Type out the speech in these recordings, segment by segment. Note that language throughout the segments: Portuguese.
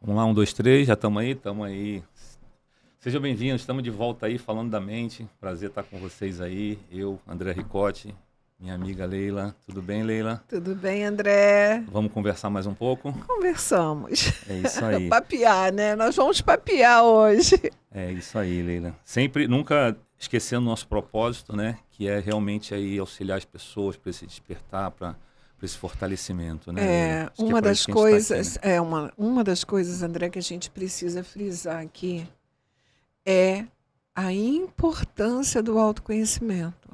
Vamos lá, um, dois, três, já estamos aí, estamos aí. Sejam bem-vindos, estamos de volta aí, falando da mente. Prazer estar com vocês aí. Eu, André Ricotti, minha amiga Leila. Tudo bem, Leila? Tudo bem, André? Vamos conversar mais um pouco? Conversamos. É isso aí, Papear, né? Nós vamos papear hoje. é isso aí, Leila. Sempre, nunca esquecendo o nosso propósito, né? Que é realmente aí auxiliar as pessoas para esse despertar, para esse fortalecimento, né, Leila? É, Acho que é para isso que a gente está aqui, né? uma das coisas, André, que a gente precisa frisar aqui é a importância do autoconhecimento.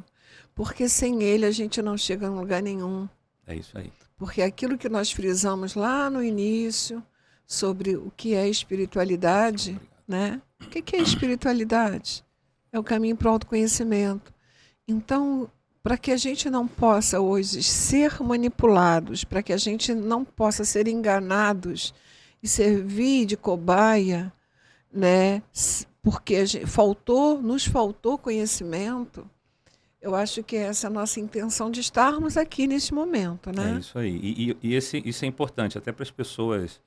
Porque sem ele a gente não chega a lugar nenhum. É isso aí. Porque aquilo que nós frisamos lá no início sobre o que é espiritualidade, né? O que é espiritualidade? É o caminho para o autoconhecimento. Então, para que a gente não possa hoje ser manipulados, para que a gente não possa ser enganados e servir de cobaia, né? Porque nos faltou conhecimento. Eu acho que essa é a nossa intenção de estarmos aqui neste momento, É né? isso aí. Isso é importante até para as pessoas.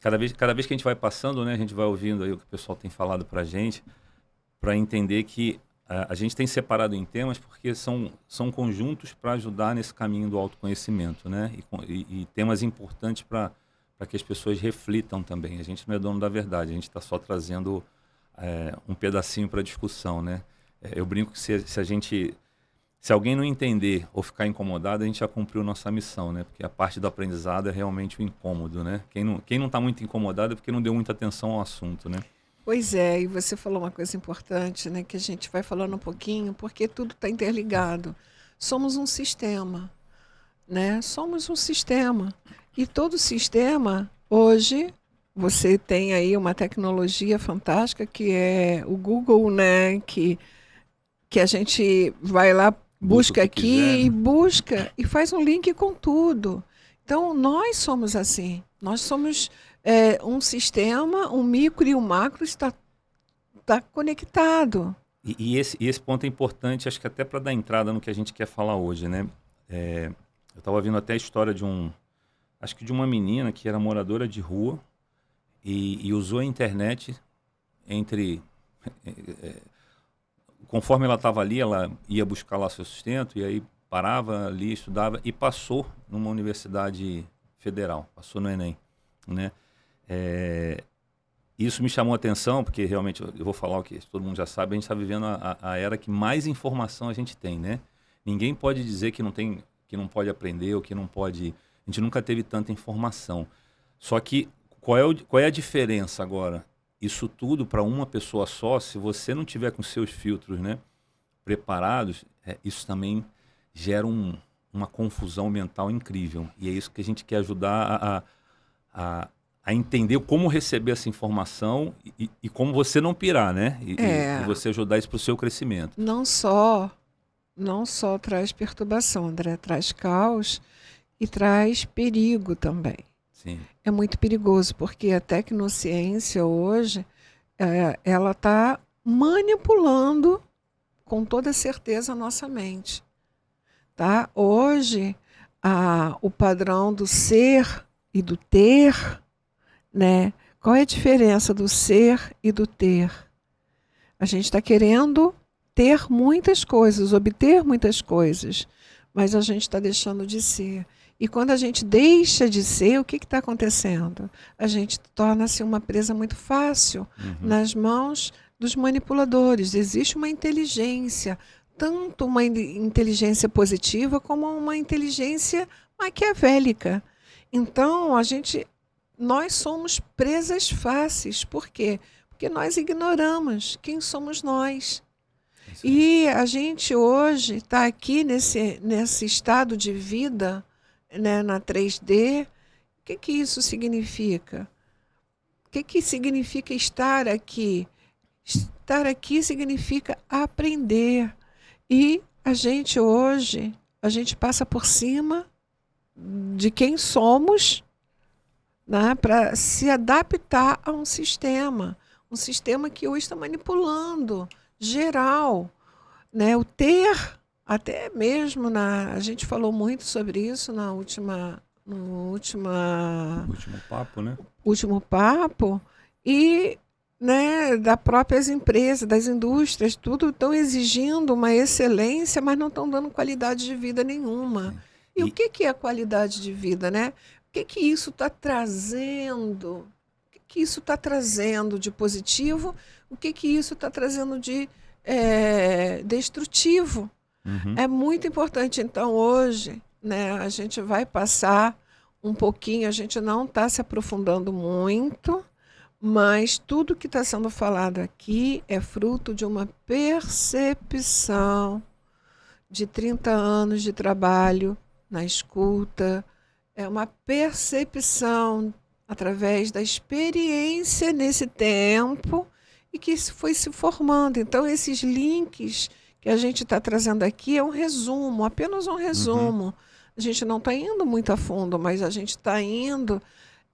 Cada vez que a gente vai passando, né, a gente vai ouvindo aí o que o pessoal tem falado para a gente, para entender que a gente tem separado em temas porque são conjuntos para ajudar nesse caminho do autoconhecimento, né? E temas importantes para que as pessoas reflitam também. A gente não é dono da verdade, a gente está só trazendo um pedacinho para a discussão, né? Eu brinco que se alguém não entender ou ficar incomodado, a gente já cumpriu nossa missão, né? Porque a parte do aprendizado é realmente o incômodo, né? Quem não está muito incomodado é porque não deu muita atenção ao assunto, né? Pois é, e você falou uma coisa importante, né, que a gente vai falando um pouquinho, porque tudo está interligado. Somos um sistema, né? Somos um sistema. E todo sistema, hoje, você tem aí uma tecnologia fantástica que é o Google, né? Que a gente vai lá, Busca o busca que quiser, aqui e né? busca e faz um link com tudo. Então, nós somos assim. Nós somos um sistema, um micro e um macro está conectado. E esse ponto é importante, acho que até para dar entrada no que a gente quer falar hoje, né? Eu estava vendo até a história acho que de uma menina que era moradora de rua e usou a internet entre conforme ela estava ali, ela ia buscar lá seu sustento e aí parava ali, estudava e passou numa universidade federal, passou no Enem, né? É, Isso me chamou a atenção, porque realmente eu vou falar o que todo mundo já sabe, a gente está vivendo a era que mais informação a gente tem, né? Ninguém pode dizer que não tem, que não pode aprender ou que não pode. A gente nunca teve tanta informação. Só que qual é a diferença agora? Isso tudo para uma pessoa só, se você não tiver com seus filtros, né, preparados, isso também gera uma confusão mental incrível. E é isso que a gente quer ajudar a entender como receber essa informação e como você não pirar, né? E É, você ajudar isso para o seu crescimento. não só, não só traz perturbação, André, traz caos e traz perigo também. Sim, É muito perigoso, porque a tecnociência hoje, ela está manipulando com toda certeza a nossa mente. Tá? Hoje, o padrão do ser e do ter, né? Qual é a diferença do ser e do ter? A gente está querendo ter muitas coisas, obter muitas coisas, mas a gente está deixando de ser. E quando a gente deixa de ser, o que está acontecendo? A gente torna-se uma presa muito fácil uhum, nas mãos dos manipuladores. Existe uma inteligência, tanto uma inteligência positiva como uma inteligência maquiavélica. Então, nós somos presas fáceis. Por quê? Porque nós ignoramos quem somos nós. é isso aí. E a gente hoje está aqui nesse estado de vida, né, na 3D. O que isso significa? O que significa estar aqui? Estar aqui significa aprender. E a gente hoje, a gente passa por cima de quem somos, né, para se adaptar a um sistema que hoje está manipulando geral, né, o ter, até mesmo a gente falou muito sobre isso no Último papo, né? último papo, e né, das próprias empresas, das indústrias, tudo estão exigindo uma excelência, mas não estão dando qualidade de vida nenhuma. Sim. E o E que que é qualidade de vida, né? O que que isso está trazendo? O que isso está trazendo de positivo? O que que isso está trazendo de destrutivo? uhum, É muito importante, então, hoje, né, a gente vai passar um pouquinho, a gente não está se aprofundando muito, mas tudo que está sendo falado aqui é fruto de uma percepção de 30 anos de trabalho na escuta, é uma percepção através da experiência nesse tempo e que isso foi se formando. Então, esses links que a gente está trazendo aqui é um resumo, apenas um uhum, resumo. A gente não está indo muito a fundo, mas a gente está indo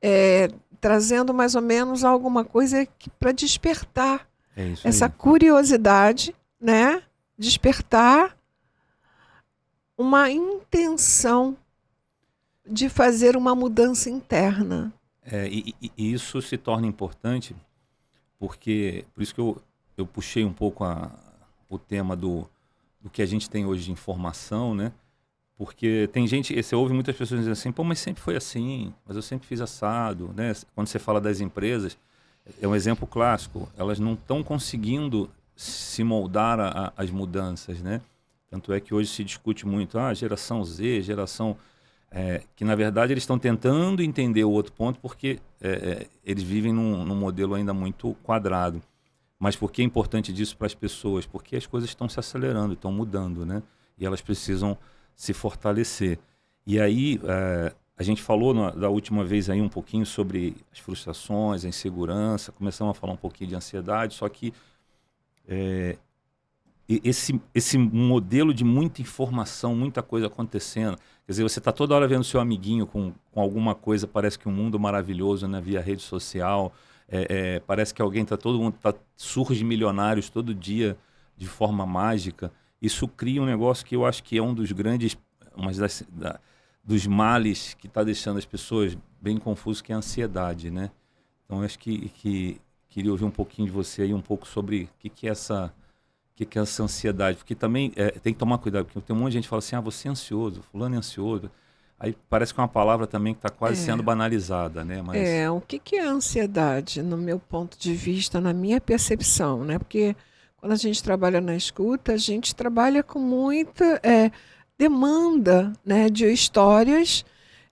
é, trazendo mais ou menos alguma coisa para despertar é isso essa aí. curiosidade, né? Despertar uma intenção de fazer uma mudança interna. E isso se torna importante porque, por isso que eu puxei um pouco o tema do que a gente tem hoje de informação, né? Porque tem gente, você ouve muitas pessoas dizendo assim, pô, mas sempre foi assim, mas eu sempre fiz assado, né? Quando você fala das empresas, é um exemplo clássico, elas não estão conseguindo se moldar às mudanças, né? Tanto é que hoje se discute muito, geração Z, geração... que na verdade eles estão tentando entender o outro ponto porque eles vivem num modelo ainda muito quadrado. Mas por que é importante disso para as pessoas? Porque as coisas estão se acelerando, estão mudando, né? E elas precisam se fortalecer. E aí, a gente falou da última vez aí um pouquinho sobre as frustrações, a insegurança, começamos a falar um pouquinho de ansiedade, só que esse modelo de muita informação, muita coisa acontecendo, quer dizer, você está toda hora vendo seu amiguinho com alguma coisa, parece que um mundo maravilhoso, né, via rede social, parece que alguém todo mundo surge milionários todo dia de forma mágica. Isso cria um negócio que eu acho que é um dos grandes, dos males que está deixando as pessoas bem confusas, que é a ansiedade, né? Então, eu acho que queria ouvir um pouquinho de você aí, um pouco sobre o que é essa ansiedade, porque também tem que tomar cuidado, porque tem um monte de gente que fala assim, você é ansioso, fulano é ansioso, aí parece que é uma palavra também que está quase sendo banalizada, né? Mas O que que é ansiedade, no meu ponto de vista, na minha percepção, né? Porque quando a gente trabalha na escuta, a gente trabalha com muita demanda, né, de histórias,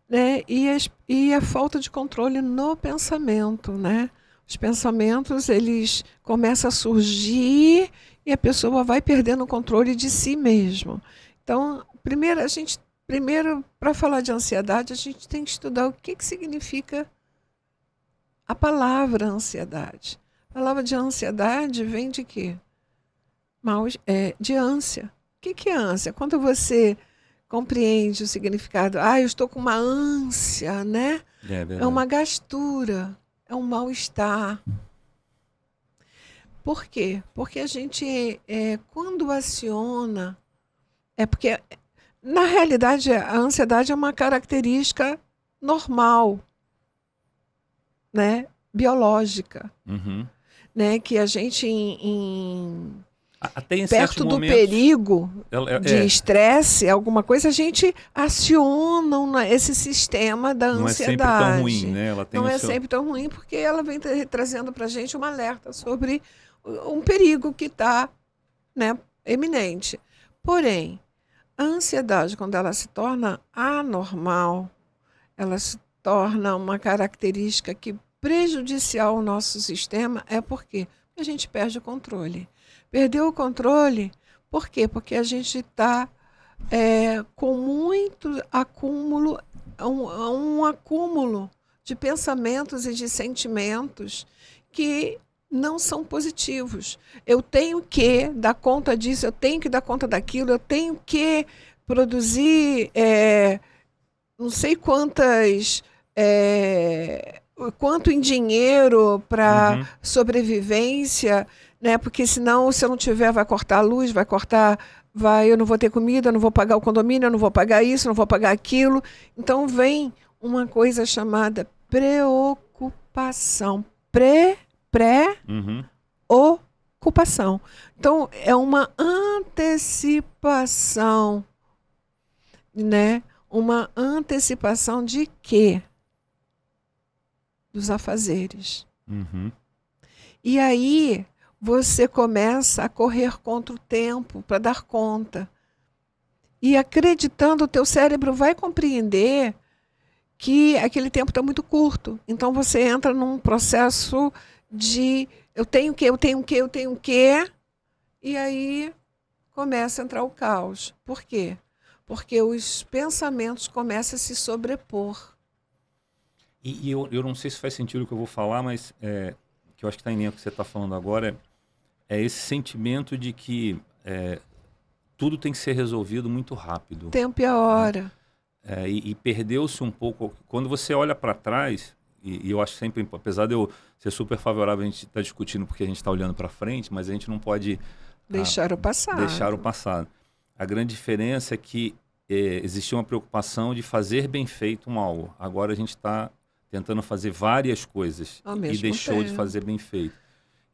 né, e a falta de controle no pensamento, né? Os pensamentos, eles começam a surgir e a pessoa vai perdendo o controle de si mesmo. Então, primeiro, para falar de ansiedade, a gente tem que estudar o que que significa a palavra ansiedade. A palavra de ansiedade vem de quê? De ânsia. O que que é ânsia? Quando você compreende o significado, eu estou com uma ânsia, né? é É uma verdade. gastura, é um mal-estar. Por quê? Porque a gente, quando aciona, porque, na realidade, a ansiedade é uma característica normal, né? Biológica, Uhum. né? Que a gente, Até em certos perto do momentos, perigo ela, de estresse, alguma coisa, a gente aciona esse sistema da não é sempre tão ruim, ansiedade. né? Ela tem Não o é seu... sempre tão ruim, porque ela vem trazendo para a gente um alerta sobre um perigo que está, né, eminente. Porém, a ansiedade, quando ela se torna anormal, ela se torna uma característica que prejudicial ao nosso sistema, é porque a gente perde o controle. Perdeu o controle, por quê? Porque a gente está com muito acúmulo, um acúmulo de pensamentos e de sentimentos que não são positivos. Eu tenho que dar conta disso, eu tenho que dar conta daquilo, eu tenho que produzir não sei quanto em dinheiro para Uhum. sobrevivência, né? Porque senão, se eu não tiver, vai cortar a luz, vai cortar eu não vou ter comida, eu não vou pagar o condomínio, eu não vou pagar isso, eu não vou pagar aquilo. Então vem uma coisa chamada preocupação. Uhum. Ocupação. Então, é uma antecipação, né? Uma antecipação de quê? Dos afazeres. Uhum. E aí, você começa a correr contra o tempo para dar conta. E acreditando, o teu cérebro vai compreender que aquele tempo está muito curto. Então, você entra num processo de eu tenho o quê, eu tenho o quê, eu tenho o quê, e aí começa a entrar o caos. Por quê? Porque os pensamentos começam a se sobrepor. E eu não sei se faz sentido o que eu vou falar, mas que eu acho que está em linha com o que você está falando agora, é esse sentimento de que tudo tem que ser resolvido muito rápido. Tempo e a hora. E perdeu-se um pouco. Quando você olha para trás, e eu acho sempre, apesar de eu ser super favorável, a gente está discutindo porque a gente está olhando para frente, mas a gente não pode deixar o passado. Deixar o passado. A grande diferença é que existia uma preocupação de fazer bem feito um algo. Agora a gente está tentando fazer várias coisas e deixou de fazer bem feito.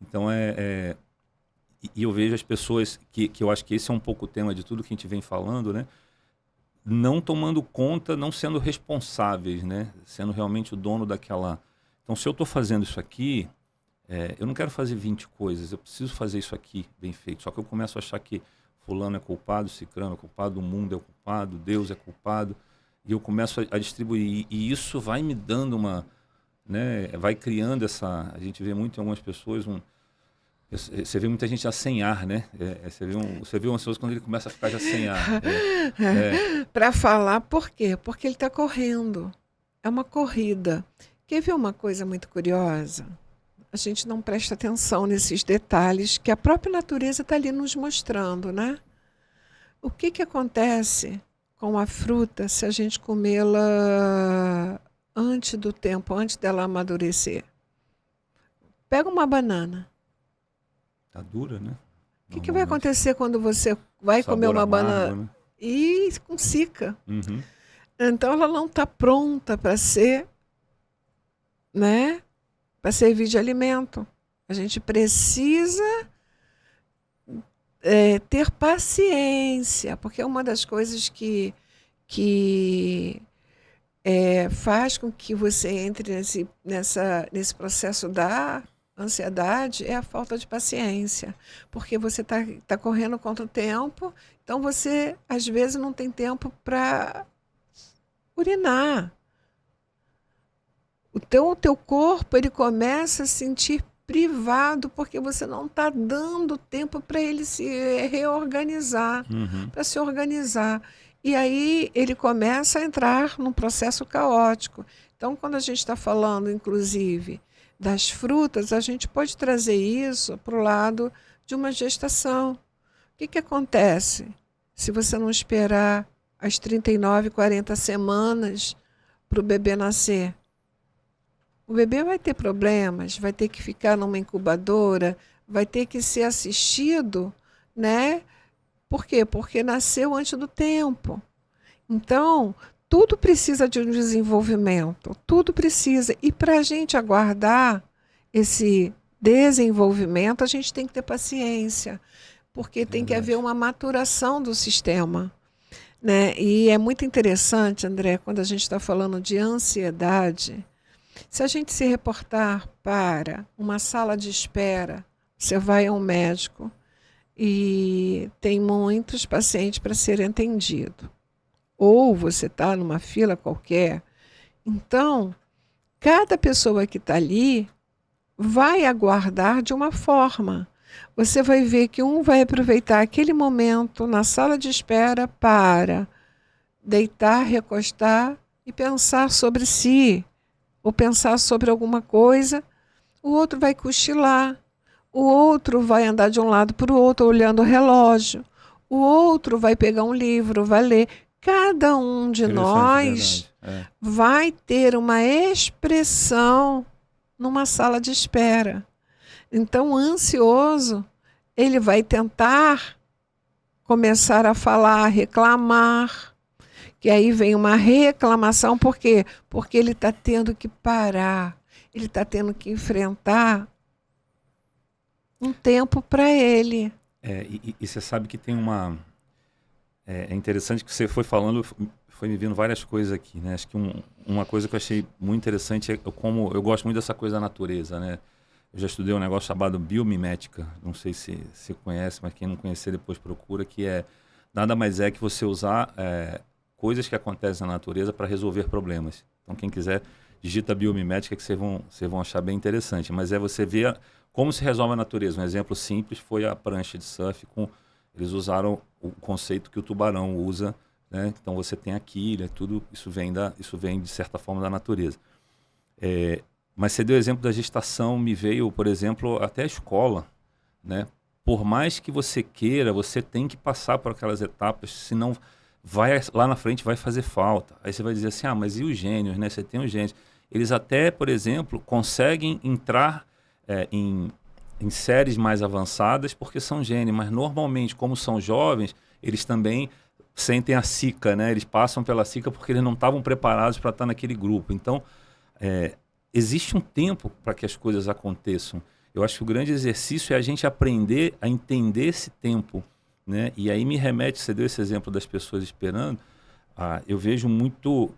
Então e eu vejo as pessoas que eu acho que esse é um pouco o tema de tudo que a gente vem falando, né? Não tomando conta, não sendo responsáveis, né? Sendo realmente o dono daquela... Então, se eu estou fazendo isso aqui, eu não quero fazer 20 coisas, eu preciso fazer isso aqui bem feito. Só que eu começo a achar que fulano é culpado, cicrano é culpado, o mundo é culpado, Deus é culpado, e eu começo a distribuir. E isso vai me dando uma... né? Vai criando essa... A gente vê muito em algumas pessoas você vê muita gente já sem ar, né? Você vê um ansioso quando ele começa a ficar já sem ar. Para falar, por quê? Porque ele está correndo. É uma corrida. Quer ver uma coisa muito curiosa? A gente não presta atenção nesses detalhes que a própria natureza está ali nos mostrando, né? O que acontece com a fruta se a gente comê-la antes do tempo, antes dela amadurecer? Pega uma banana. Tá dura, né? O que vai acontecer quando você vai comer uma banana, né? E com cica? Uhum. Então ela não está pronta para ser, né? Para servir de alimento. A gente precisa ter paciência, porque é uma das coisas que faz com que você entre nesse processo da ansiedade é a falta de paciência, porque você tá correndo contra o tempo, então você às vezes não tem tempo para urinar. O teu corpo ele começa a se sentir privado porque você não está dando tempo para ele se reorganizar, para se organizar. E aí ele começa a entrar num processo caótico. Então, quando a gente está falando, inclusive, das frutas, a gente pode trazer isso para o lado de uma gestação. O que acontece se você não esperar as 39, 40 semanas para o bebê nascer? O bebê vai ter problemas, vai ter que ficar numa incubadora, vai ter que ser assistido, né? Por quê? Porque nasceu antes do tempo. Então, tudo precisa de um desenvolvimento, tudo precisa. E para a gente aguardar esse desenvolvimento, a gente tem que ter paciência, porque tem que haver uma maturação do sistema, né? E é muito interessante, André, quando a gente está falando de ansiedade, se a gente se reportar para uma sala de espera, você vai a um médico e tem muitos pacientes para serem atendidos. Ou você está numa fila qualquer. Então, cada pessoa que está ali vai aguardar de uma forma. Você vai ver que um vai aproveitar aquele momento na sala de espera para deitar, recostar e pensar sobre si, ou pensar sobre alguma coisa. O outro vai cochilar, o outro vai andar de um lado para o outro olhando o relógio, o outro vai pegar um livro, vai ler. Cada um de nós vai ter uma expressão numa sala de espera. Então, o ansioso, ele vai tentar começar a falar, a reclamar, que aí vem uma reclamação, por quê? Porque ele está tendo que parar, ele está tendo que enfrentar um tempo para ele. E você sabe que tem uma... É interessante que você foi falando, foi me vindo várias coisas aqui, né? Acho que uma coisa que eu achei muito interessante é como eu gosto muito dessa coisa da natureza, né? Eu já estudei um negócio chamado biomimética, não sei se você conhece, mas quem não conhecer depois procura, que nada mais é que você usar coisas que acontecem na natureza para resolver problemas. Então quem quiser, digita biomimética que vocês vão achar bem interessante. Mas você ver como se resolve a natureza. Um exemplo simples foi a prancha de surf. Eles usaram o conceito que o tubarão usa, né? Então você tem a quilha, tudo isso vem de certa forma da natureza. Mas você deu o exemplo da gestação, me veio, por exemplo, até a escola, né? Por mais que você queira, você tem que passar por aquelas etapas, senão lá na frente vai fazer falta. Aí você vai dizer assim, mas e os gênios, né? Você tem os gênios. Eles até, por exemplo, conseguem entrar em séries mais avançadas porque são gênios, mas normalmente, como são jovens, eles também sentem a cica, né? Eles passam pela cica porque eles não estavam preparados para estar naquele grupo. Então, existe um tempo para que as coisas aconteçam. Eu acho que o grande exercício é a gente aprender a entender esse tempo, né? E aí me remete, você deu esse exemplo das pessoas esperando, eu vejo muito,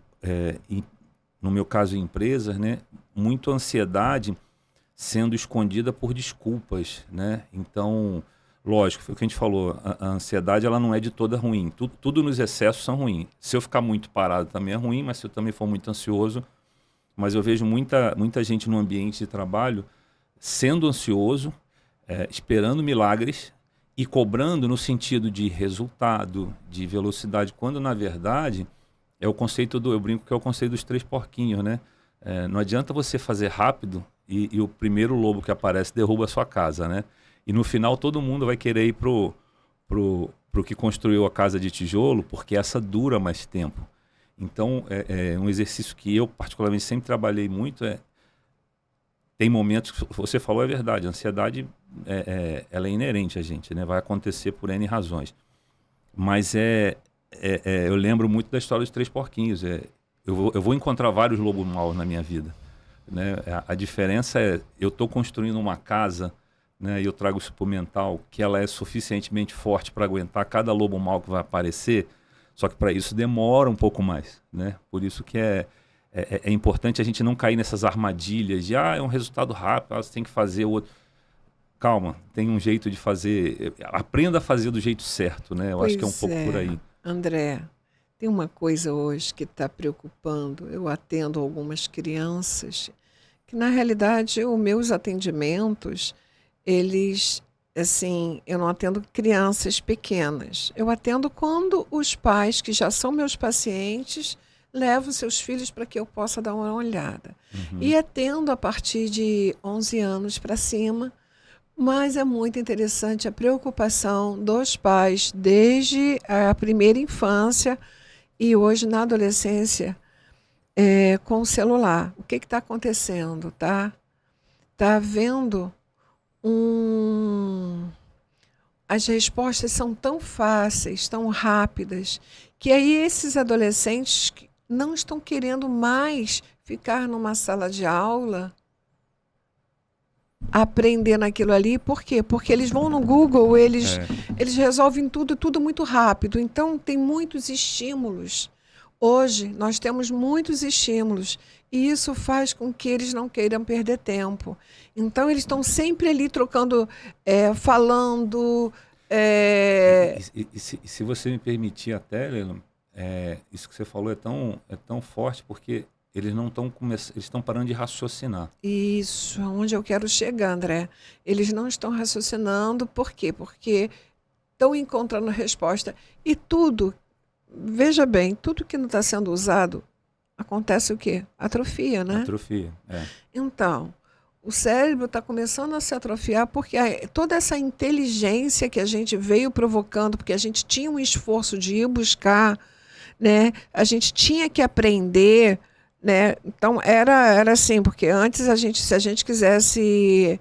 no meu caso em empresas, né? Muito ansiedade sendo escondida por desculpas, né? Então, lógico, foi o que a gente falou, a ansiedade ela não é de toda ruim, tudo nos excessos são ruins. Se eu ficar muito parado também é ruim, mas se eu também for muito ansioso, mas eu vejo muita gente no ambiente de trabalho sendo ansioso, esperando milagres e cobrando no sentido de resultado, de velocidade, quando na verdade é o conceito eu brinco que é o conceito dos 3 porquinhos, né? Não adianta você fazer rápido e o primeiro lobo que aparece derruba a sua casa, né? E no final todo mundo vai querer ir pro que construiu a casa de tijolo, porque essa dura mais tempo. Então, um exercício que eu particularmente sempre trabalhei muito tem momentos que você falou, é verdade, a ansiedade ela é inerente a gente, né? Vai acontecer por N razões. Mas eu lembro muito da história dos 3 porquinhos. Eu vou encontrar vários lobos maus na minha vida, né? A diferença eu estou construindo uma casa, né? E eu trago isso para o mental, que ela é suficientemente forte para aguentar cada lobo mau que vai aparecer, só que para isso demora um pouco mais, né? Por isso que é importante a gente não cair nessas armadilhas de é um resultado rápido, você tem que fazer o outro. Calma, tem um jeito de fazer, aprenda a fazer do jeito certo, né? Eu acho que é um pouco por aí. André, tem uma coisa hoje que está preocupando. Eu atendo algumas crianças que, na realidade, os meus atendimentos, eles, assim, eu não atendo crianças pequenas. Eu atendo quando os pais, que já são meus pacientes, levam seus filhos para que eu possa dar uma olhada. Uhum. E atendo a partir de 11 anos para cima, mas é muito interessante a preocupação dos pais desde a primeira infância e hoje na adolescência com o celular. O que está acontecendo? Tá havendo as respostas são tão fáceis, tão rápidas, que aí esses adolescentes não estão querendo mais ficar numa sala de aula aprendendo aquilo ali. Por quê? Porque eles vão no Google, eles resolvem tudo muito rápido. Então, tem muitos estímulos. Hoje, nós temos muitos estímulos e isso faz com que eles não queiram perder tempo. Então, eles estão sempre ali trocando, falando... E se você me permitir até, Leila, isso que você falou é tão forte porque eles não estão eles estão parando de raciocinar. Isso, aonde eu quero chegar, André. Eles não estão raciocinando, por quê? Porque estão encontrando resposta. E tudo, veja bem, tudo que não está sendo usado, acontece o quê? Atrofia, né? Atrofia, Então, o cérebro está começando a se atrofiar porque toda essa inteligência que a gente veio provocando, porque a gente tinha um esforço de ir buscar, né? A gente tinha que aprender, né? Então era assim, porque antes se a gente quisesse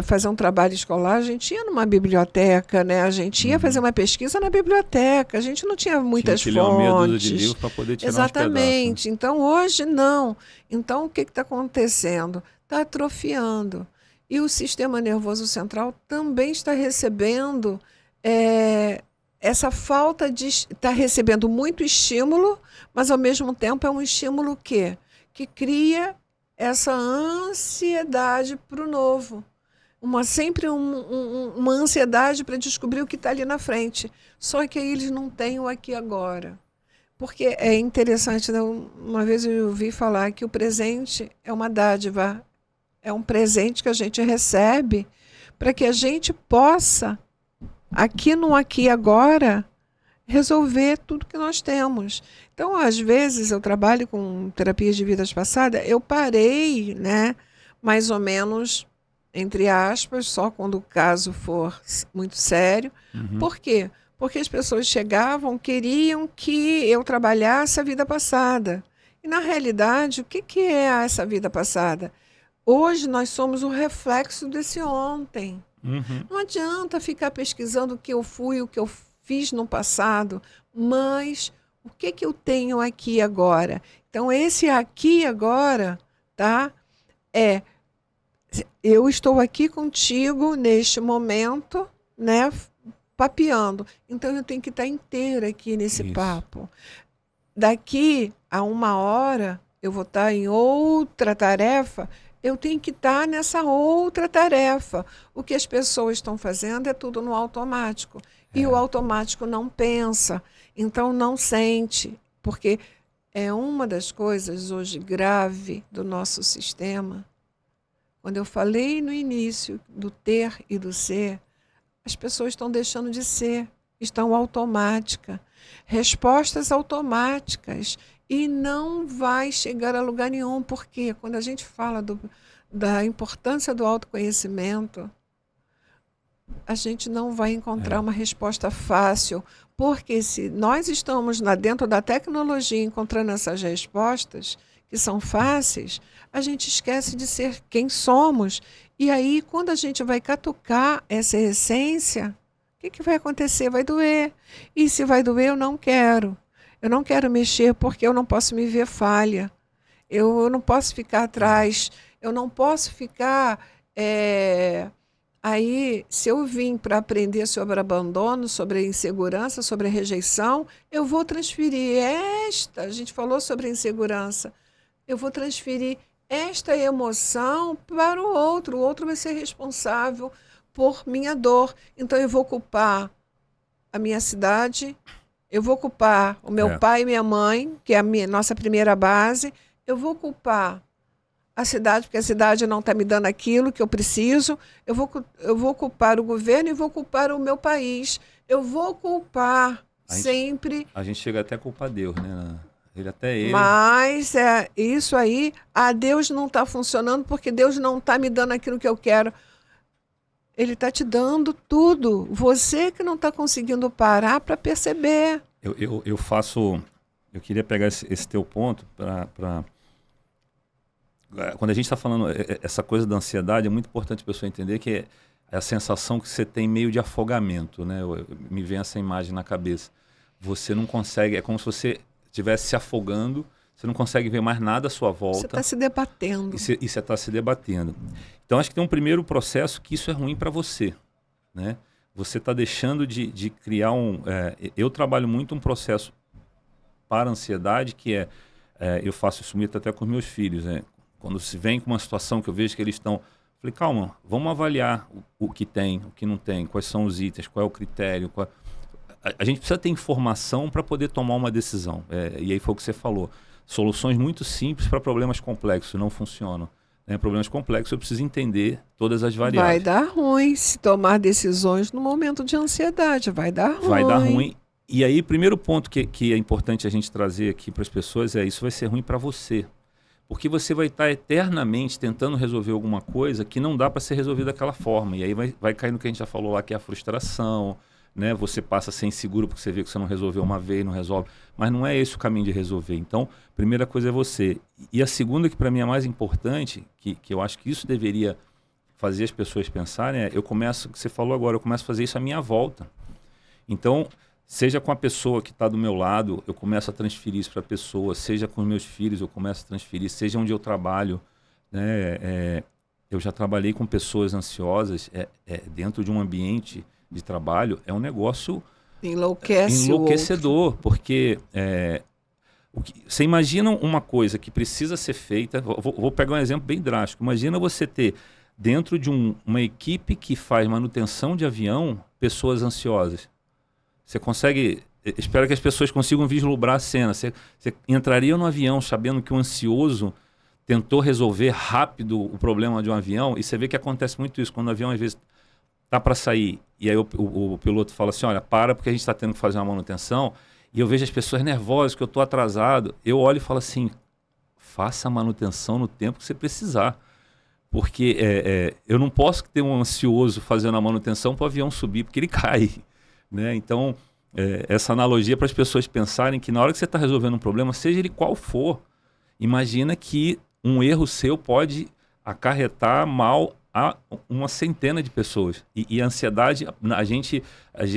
fazer um trabalho escolar, a gente ia numa biblioteca, né? A gente ia fazer uma pesquisa na biblioteca, a gente não tinha muitas Tinha que ler uma meia dúzia de fontes. livros para poder tirar uns pedaços. Exatamente. Então, hoje, não. Então, o que está acontecendo? Está atrofiando. E o sistema nervoso central também está recebendo essa falta de... Está recebendo muito estímulo, mas, ao mesmo tempo, é um estímulo que cria essa ansiedade para o novo. Sempre uma ansiedade para descobrir o que está ali na frente. Só que aí eles não têm o aqui e agora. Porque é interessante, né? Uma vez eu ouvi falar que o presente é uma dádiva, é um presente que a gente recebe para que a gente possa, aqui no aqui e agora, resolver tudo que nós temos. Então, às vezes, eu trabalho com terapias de vidas passadas, eu parei, né, mais ou menos, entre aspas, só quando o caso for muito sério. Por quê? Porque as pessoas chegavam, queriam que eu trabalhasse a vida passada. E, na realidade, o que é essa vida passada? Hoje nós somos o reflexo desse ontem. Não adianta ficar pesquisando o que eu fui, o que eu fiz no passado, mas o que eu tenho aqui agora? Então, esse aqui agora, tá? Eu estou aqui contigo neste momento, né? Papeando. Então, eu tenho que estar inteira aqui nesse papo. Daqui a 1 hora, eu vou estar em outra tarefa, eu tenho que estar nessa outra tarefa. O que as pessoas estão fazendo é tudo no automático. E o automático não pensa, então não sente. Porque é uma das coisas hoje grave do nosso sistema. Quando eu falei no início do ter e do ser, as pessoas estão deixando de ser, estão automáticas. Respostas automáticas. E não vai chegar a lugar nenhum, porque quando a gente fala da importância do autoconhecimento, a gente não vai encontrar uma resposta fácil, porque se nós estamos dentro da tecnologia encontrando essas respostas, que são fáceis, a gente esquece de ser quem somos. E aí, quando a gente vai catucar essa essência, o que vai acontecer? Vai doer. E se vai doer, eu não quero. Eu não quero mexer porque eu não posso me ver falha. Eu não posso ficar atrás. Eu não posso ficar... Aí, se eu vim para aprender sobre abandono, sobre insegurança, sobre rejeição, eu vou transferir a gente falou sobre insegurança, eu vou transferir esta emoção para o outro vai ser responsável por minha dor. Então, eu vou culpar a minha cidade, eu vou culpar o meu pai e minha mãe, que é a nossa primeira base, eu vou culpar a cidade, porque a cidade não está me dando aquilo que eu preciso, eu vou culpar o governo e vou culpar o meu país. Eu vou culpar sempre... A gente chega até a culpar Deus, né? Ele. Mas isso aí, Deus não está funcionando porque Deus não está me dando aquilo que eu quero. Ele está te dando tudo. Você que não está conseguindo parar para perceber. Eu queria pegar esse teu ponto para... Quando a gente está falando essa coisa da ansiedade, é muito importante a pessoa entender que é a sensação que você tem meio de afogamento, né? Me vem essa imagem na cabeça. Você não consegue, é como se você estivesse se afogando, você não consegue ver mais nada à sua volta. Você está se debatendo. E você está se debatendo. Então, acho que tem um primeiro processo que isso é ruim para você, né? Você está deixando de criar eu trabalho muito um processo para a ansiedade, que eu faço isso muito até com os meus filhos, né? Quando se vem com uma situação que eu vejo que eles estão... Falei, calma, vamos avaliar o que tem, o que não tem, quais são os itens, qual é o critério. A gente precisa ter informação para poder tomar uma decisão. E aí foi o que você falou. Soluções muito simples para problemas complexos não funcionam. Né? Problemas complexos eu preciso entender todas as variáveis. Vai dar ruim se tomar decisões no momento de ansiedade. Vai dar ruim. Vai dar ruim. E aí, primeiro ponto que é importante a gente trazer aqui para as pessoas isso vai ser ruim para você. Porque você vai estar eternamente tentando resolver alguma coisa que não dá para ser resolvida daquela forma. E aí vai cair no que a gente já falou lá, que é a frustração, né? Você passa a ser inseguro porque você vê que você não resolveu uma vez, não resolve. Mas não é esse o caminho de resolver. Então, a primeira coisa é você. E a segunda, que para mim é mais importante, que eu acho que isso deveria fazer as pessoas pensarem, eu começo, que você falou agora, eu começo a fazer isso à minha volta. Então, seja com a pessoa que está do meu lado, eu começo a transferir isso para a pessoa, seja com os meus filhos, eu começo a transferir, seja onde eu trabalho, né? Eu já trabalhei com pessoas ansiosas, dentro de um ambiente de trabalho, é um negócio enlouquecedor, porque você imagina uma coisa que precisa ser feita, vou pegar um exemplo bem drástico, imagina você ter dentro de uma equipe que faz manutenção de avião, pessoas ansiosas. Você consegue, espero que as pessoas consigam vislumbrar a cena, você entraria no avião sabendo que o ansioso tentou resolver rápido o problema de um avião, e você vê que acontece muito isso, quando o avião às vezes tá para sair, e aí o piloto fala assim, olha, para porque a gente está tendo que fazer uma manutenção, e eu vejo as pessoas nervosas, que eu estou atrasado, eu olho e falo assim, faça a manutenção no tempo que você precisar, porque eu não posso ter um ansioso fazendo a manutenção para o avião subir, porque ele cai, né? Então, essa analogia para as pessoas pensarem que na hora que você está resolvendo um problema, seja ele qual for, imagina que um erro seu pode acarretar mal a uma centena de pessoas. E a ansiedade, às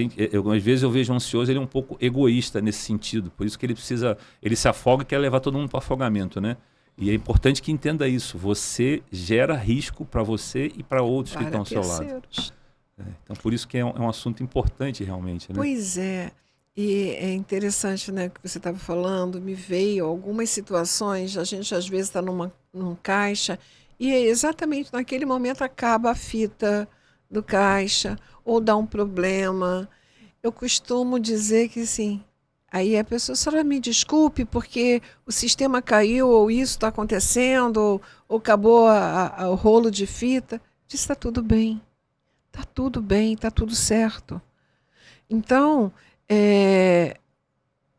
vezes eu vejo o ansioso, ele é um pouco egoísta nesse sentido. Por isso que ele se afoga e quer levar todo mundo para o afogamento, né? E é importante que entenda isso. Você gera risco para você e para outros que estão ao seu lado. Então, por isso que é um assunto importante realmente, né? Pois é. E é interessante, né, que você estava falando, me veio algumas situações, a gente às vezes está num caixa e exatamente naquele momento acaba a fita do caixa ou dá um problema. Eu costumo dizer que sim, aí a pessoa, senhora me desculpe porque o sistema caiu ou isso está acontecendo ou acabou o rolo de fita. Diz, está tudo bem, está tudo certo. Então,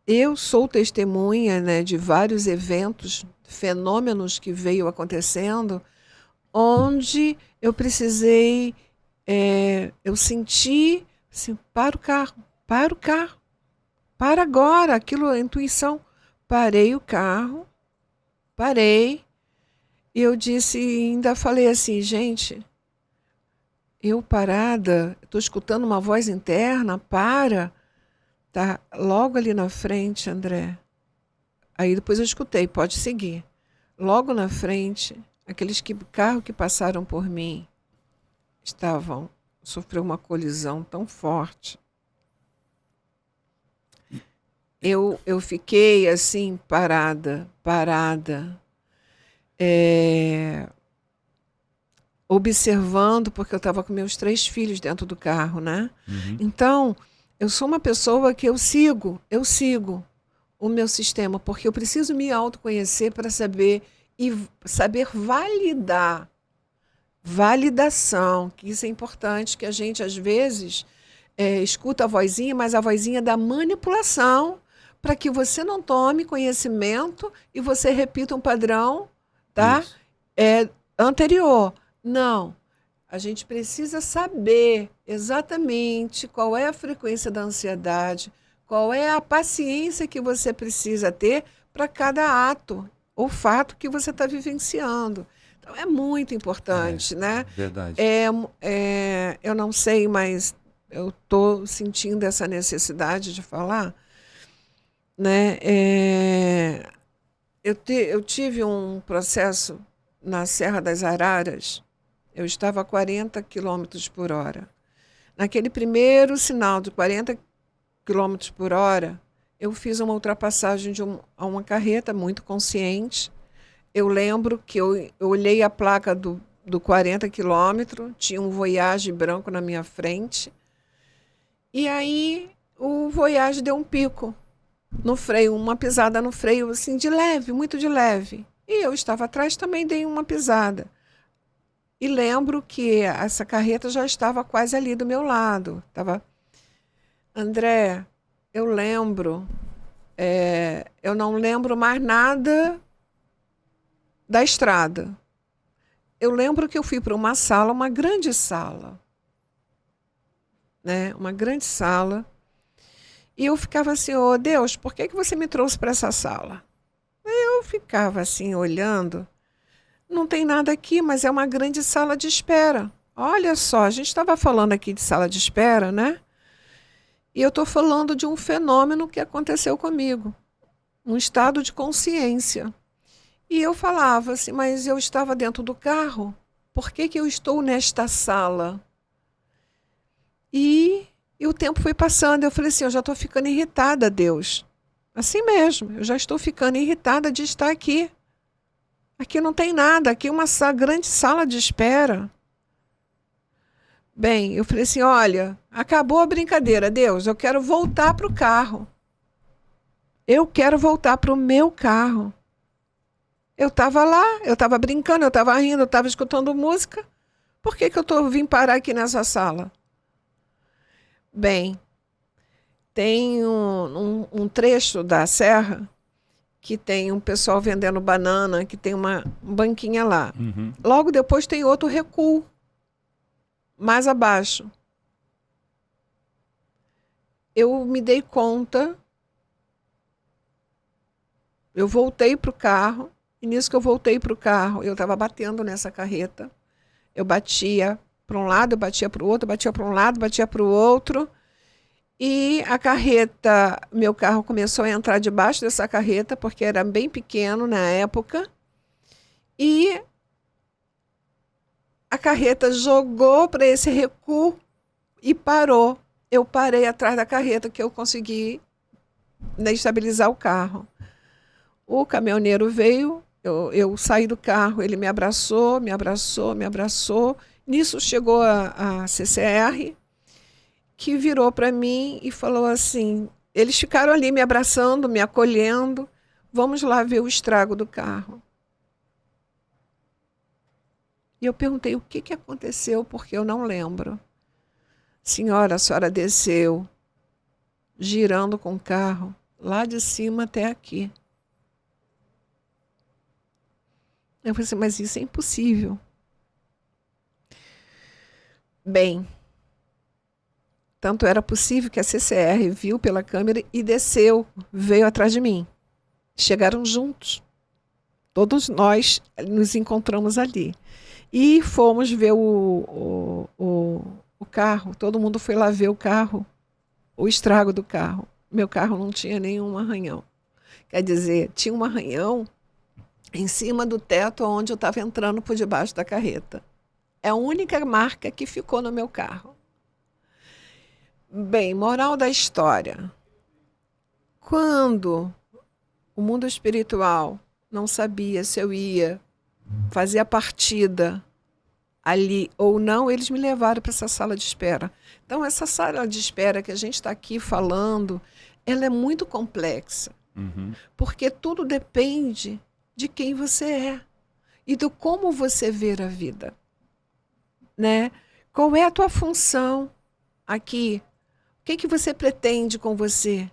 eu sou testemunha, né, de vários eventos, fenômenos que veio acontecendo, onde eu precisei, eu senti, assim, para o carro, para agora, aquilo, a intuição. Parei o carro, parei, e eu disse, ainda falei assim, gente, eu parada, estou escutando uma voz interna, tá logo ali na frente, André. Aí depois eu escutei, pode seguir. Logo na frente, aqueles carros que passaram por mim sofreu uma colisão tão forte. Eu fiquei assim, parada, observando, porque eu estava com meus 3 filhos dentro do carro, né? Uhum. Então, eu sou uma pessoa que eu sigo o meu sistema, porque eu preciso me autoconhecer para saber validar. Validação, que isso é importante, que a gente, às vezes, escuta a vozinha, mas a vozinha da manipulação, para que você não tome conhecimento e você repita um padrão, tá? Anterior. Não. A gente precisa saber exatamente qual é a frequência da ansiedade, qual é a paciência que você precisa ter para cada ato ou fato que você está vivenciando. Então, é muito importante, né? Verdade. Eu não sei, mas eu estou sentindo essa necessidade de falar, né? Eu tive um processo na Serra das Araras. Eu estava a 40 km por hora. Naquele primeiro sinal de 40 km por hora, eu fiz uma ultrapassagem a uma carreta muito consciente. Eu lembro que eu olhei a placa do 40 km, tinha um Voyage branco na minha frente. E aí o Voyage deu um pico no freio, uma pisada no freio, assim, de leve, muito de leve. E eu estava atrás, também dei uma pisada. E lembro que essa carreta já estava quase ali do meu lado. André, eu lembro, eu não lembro mais nada da estrada. Eu lembro que eu fui para uma sala, uma grande sala, né? Uma grande sala. E eu ficava assim, ô Deus, por que você me trouxe para essa sala? Eu ficava assim, olhando. Não tem nada aqui, mas é uma grande sala de espera. Olha só, a gente estava falando aqui de sala de espera, né? E eu estou falando de um fenômeno que aconteceu comigo, um estado de consciência. E eu falava assim, mas eu estava dentro do carro, por que que eu estou nesta sala? E o tempo foi passando, eu falei assim, eu já estou ficando irritada, Deus. Assim mesmo, eu já estou ficando irritada de estar aqui. Aqui não tem nada, aqui é uma grande sala de espera. Bem, eu falei assim, olha, acabou a brincadeira, Deus, eu quero voltar para o carro. Eu quero voltar para o meu carro. Eu estava lá, eu estava brincando, eu estava rindo, eu estava escutando música. Por que que eu vim parar aqui nessa sala? Bem, tem um trecho da serra que tem um pessoal vendendo banana, que tem uma banquinha lá. Uhum. Logo depois tem outro recuo, mais abaixo. Eu me dei conta, eu voltei para o carro, e nisso que eu voltei para o carro, eu estava batendo nessa carreta. Eu batia para um lado, eu batia para o outro, batia para um lado, batia para o outro. E a carreta, meu carro começou a entrar debaixo dessa carreta, porque era bem pequeno na época. E a carreta jogou para esse recuo e parou. Eu parei atrás da carreta, que eu consegui, né, estabilizar o carro. O caminhoneiro veio, eu saí do carro, ele me abraçou, me abraçou, me abraçou. Nisso chegou a CCR, que virou para mim e falou assim, eles ficaram ali me abraçando, me acolhendo, vamos lá ver o estrago do carro. E eu perguntei o que aconteceu, porque eu não lembro. Senhora, a senhora desceu, girando com o carro, lá de cima até aqui. Eu falei assim, mas isso é impossível. Bem, tanto era possível que a CCR viu pela câmera e desceu, veio atrás de mim. Chegaram juntos. Todos nós nos encontramos ali. E fomos ver o carro. Todo mundo foi lá ver o carro, o estrago do carro. Meu carro não tinha nenhum arranhão. Quer dizer, tinha um arranhão em cima do teto onde eu estava entrando por debaixo da carreta. É a única marca que ficou no meu carro. Bem, moral da história. Quando o mundo espiritual não sabia se eu ia fazer a partida ali ou não, eles me levaram para essa sala de espera. Então, essa sala de espera que a gente está aqui falando, ela é muito complexa. Uhum. Porque tudo depende de quem você é e do como você vê a vida, né? Qual é a tua função aqui? O que você pretende com você?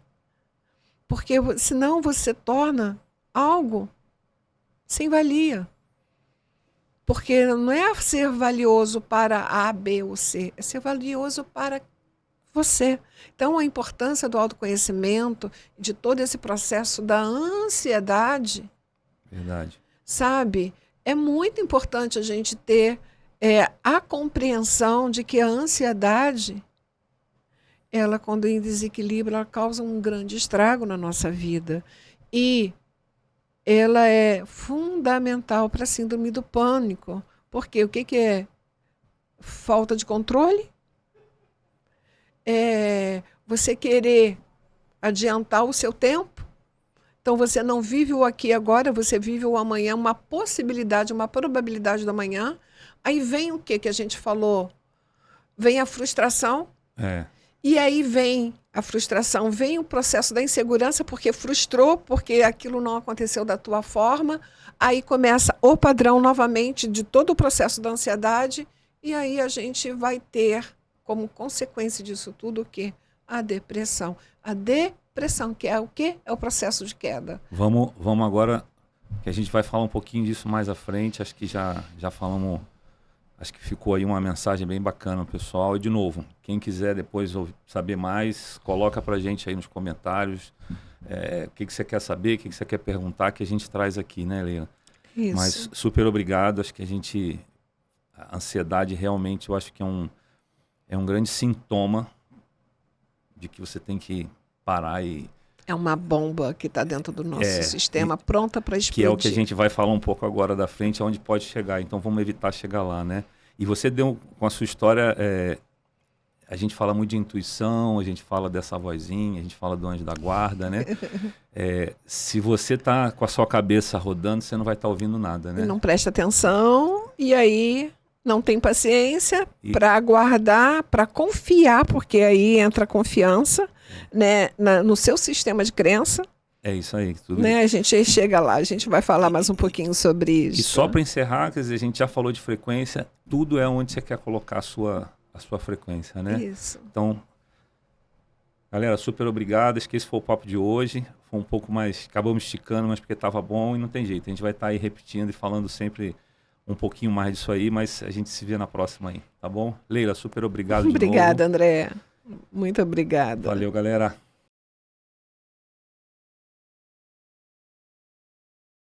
Porque senão você torna algo sem valia. Porque não é ser valioso para A, B ou C, é ser valioso para você. Então, a importância do autoconhecimento, de todo esse processo da ansiedade, Verdade. sabe? É muito importante a gente ter a compreensão de que a ansiedade, ela, quando em desequilíbrio, ela causa um grande estrago na nossa vida. E ela é fundamental para a síndrome do pânico. Porque o que é falta de controle? É você querer adiantar o seu tempo. Então, você não vive o aqui e agora, você vive o amanhã, uma possibilidade, uma probabilidade do amanhã. Aí vem o que a gente falou? Vem a frustração. E aí vem a frustração, vem o processo da insegurança, porque frustrou, porque aquilo não aconteceu da tua forma. Aí começa o padrão novamente de todo o processo da ansiedade. E aí a gente vai ter, como consequência disso tudo, o quê? A depressão. A depressão, que é o quê? É o processo de queda. Vamos agora, que a gente vai falar um pouquinho disso mais à frente. Acho que já falamos, acho que ficou aí uma mensagem bem bacana, pessoal. E de novo, quem quiser depois saber mais, coloca pra gente aí nos comentários o que você quer saber, o que você quer perguntar, que a gente traz aqui, né, Leila? Isso. Mas super obrigado. Acho que a ansiedade realmente, eu acho que é um grande sintoma de que você tem que parar e... É uma bomba que está dentro do nosso sistema, pronta para explodir. Que é o que a gente vai falar um pouco agora da frente, aonde pode chegar. Então vamos evitar chegar lá, né? E você deu, com a sua história, a gente fala muito de intuição, a gente fala dessa vozinha, a gente fala do anjo da guarda, né? Se você tá com a sua cabeça rodando, você não vai estar ouvindo nada, né? Não presta atenção e aí não tem paciência para aguardar, para confiar, porque aí entra a confiança, né, no seu sistema de crença. É isso aí. Tudo né? A gente chega lá, a gente vai falar mais um pouquinho sobre isso. E só para encerrar, quer dizer, a gente já falou de frequência, tudo é onde você quer colocar a sua frequência, né? Isso. Então, galera, super obrigado. Acho que esse foi o papo de hoje. Foi um pouco mais, acabamos esticando, mas porque estava bom e não tem jeito. A gente vai estar aí repetindo e falando sempre um pouquinho mais disso aí, mas a gente se vê na próxima aí, tá bom? Leila, super obrigado de novo. Obrigada, André. Muito obrigada. Valeu, galera.